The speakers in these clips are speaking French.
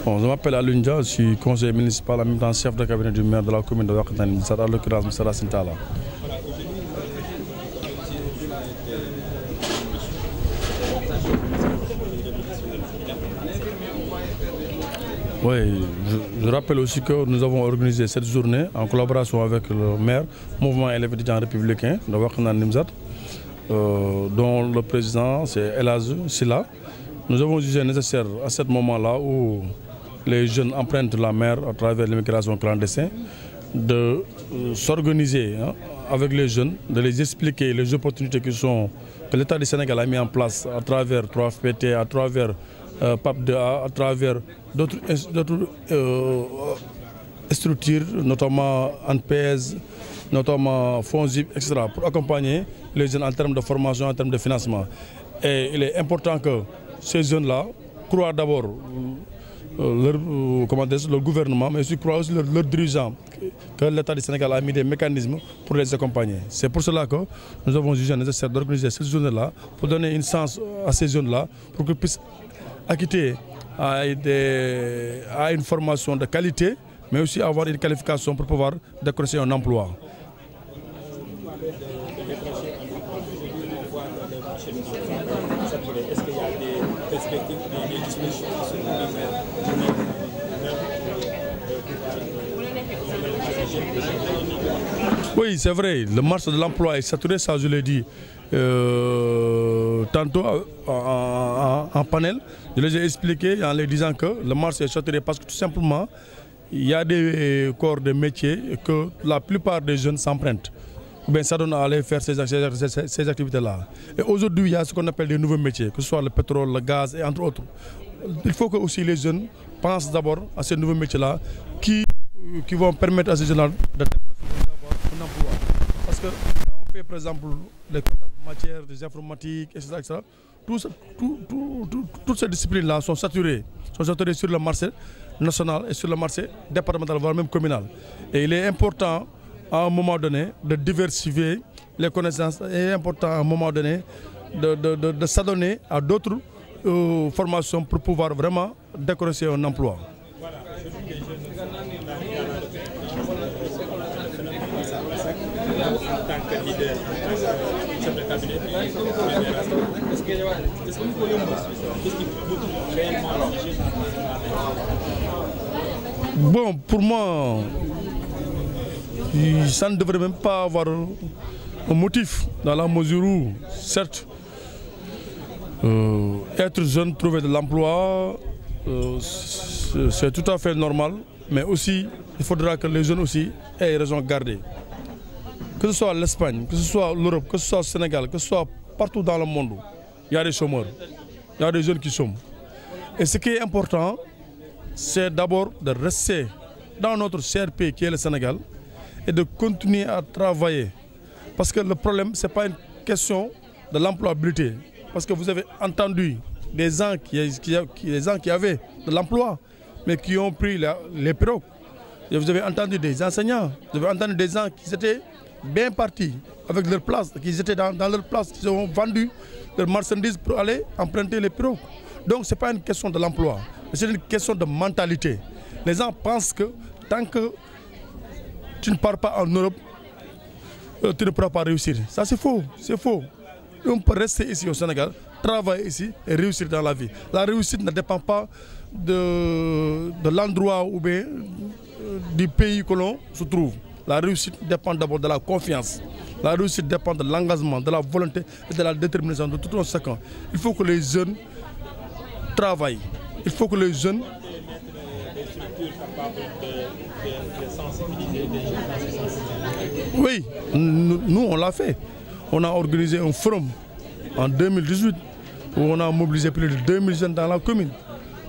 Bon, je m'appelle Alunja, je suis conseiller municipal, en même temps chef de cabinet du maire de la commune de Wakatani, en l'occurrence M. Racine Talla. Oui, je rappelle aussi que nous avons organisé cette journée en collaboration avec le maire, mouvement élèves étudiants républicains de Wakatani Nimzat, dont le président c'est Elaz Silla. Nous avons jugé nécessaire à ce moment-là où les jeunes empruntent la mer à travers l'immigration clandestine de s'organiser avec les jeunes, de les expliquer les opportunités que l'État du Sénégal a mis en place à travers 3FPT, à travers PAP2A, à travers d'autres structures, notamment ANPES, notamment FONZIP, etc., pour accompagner les jeunes en termes de formation, en termes de financement. Et il est important que ces jeunes-là croient d'abord leur gouvernement, mais aussi croient aussi leurs dirigeants, que l'État du Sénégal a mis des mécanismes pour les accompagner. C'est pour cela que nous avons jugé nécessaire d'organiser cette journée-là, pour donner une chance à ces jeunes-là, pour qu'ils puissent acquitter à une formation de qualité, mais aussi avoir une qualification pour pouvoir décrocher un emploi. Est-ce qu'il y a des perspectives, des dispositions qui sont Oui, c'est vrai, le marché de l'emploi est saturé, ça je l'ai dit tantôt en panel. Je les ai expliqué en leur disant que le marché est saturé parce que tout simplement, il y a des corps de métiers que la plupart des jeunes s'empruntent. Ben, ça donne à aller faire ces activités-là. Et aujourd'hui, il y a ce qu'on appelle des nouveaux métiers, que ce soit le pétrole, le gaz et entre autres. Il faut que aussi les jeunes pensent d'abord à ces nouveaux métiers-là qui vont permettre à ces jeunes-là d'avoir un emploi. Parce que quand on fait par exemple les comptables matières, des informatiques, etc., toutes ces disciplines-là sont saturées sur le marché national et sur le marché départemental, voire même communal. Et il est important à un moment donné de diversifier les connaissances et important à un moment donné de s'adonner à d'autres formations pour pouvoir vraiment décrocher un emploi. En tant que leader, chef de cabinet, est-ce que vous pouvez me réellement Bon, pour moi, ça ne devrait même pas avoir un motif dans la mesure où, certes, être jeune, trouver de l'emploi, c'est tout à fait normal, mais aussi, il faudra que les jeunes aussi aient raison garder. Que ce soit l'Espagne, que ce soit l'Europe, que ce soit le Sénégal, que ce soit partout dans le monde, il y a des chômeurs, il y a des jeunes qui chôment. Et ce qui est important, c'est d'abord de rester dans notre cher pays qui est le Sénégal et de continuer à travailler. Parce que le problème, ce n'est pas une question de l'employabilité. Parce que vous avez entendu des gens qui avaient de l'emploi, mais qui ont pris les pirogues. Et vous avez entendu des enseignants, vous avez entendu des gens qui étaient bien partis avec leur place, qui étaient dans leur place, qui ont vendu leurs marchandises pour aller emprunter les pirogues. Donc ce n'est pas une question de l'emploi, c'est une question de mentalité. Les gens pensent que tant que tu ne pars pas en Europe, tu ne pourras pas réussir. Ça c'est faux, c'est faux. On peut rester ici au Sénégal, travailler ici et réussir dans la vie. La réussite ne dépend pas de l'endroit ou bien du pays que l'on se trouve. La réussite dépend d'abord de la confiance. La réussite dépend de l'engagement, de la volonté et de la détermination de tout un chacun. Il faut que les jeunes travaillent. Il faut que les jeunes... Oui, nous on l'a fait. On a organisé un forum en 2018 où on a mobilisé plus de 2000 jeunes dans la commune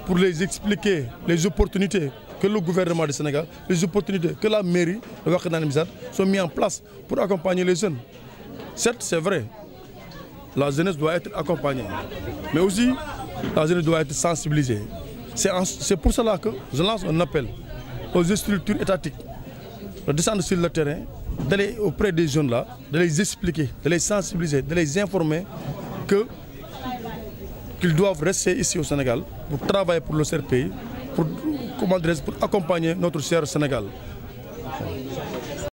pour les expliquer les opportunités que le gouvernement du Sénégal, les opportunités que la mairie de Wakatani Nimzat sont mises en place pour accompagner les jeunes. Certes, c'est vrai, la jeunesse doit être accompagnée, mais aussi la jeunesse doit être sensibilisée. C'est pour cela que je lance un appel aux structures étatiques de descendre sur le terrain, d'aller auprès des jeunes là, de les expliquer, de les sensibiliser, de les informer qu'ils doivent rester ici au Sénégal pour travailler pour le pays pour accompagner notre cher Sénégal.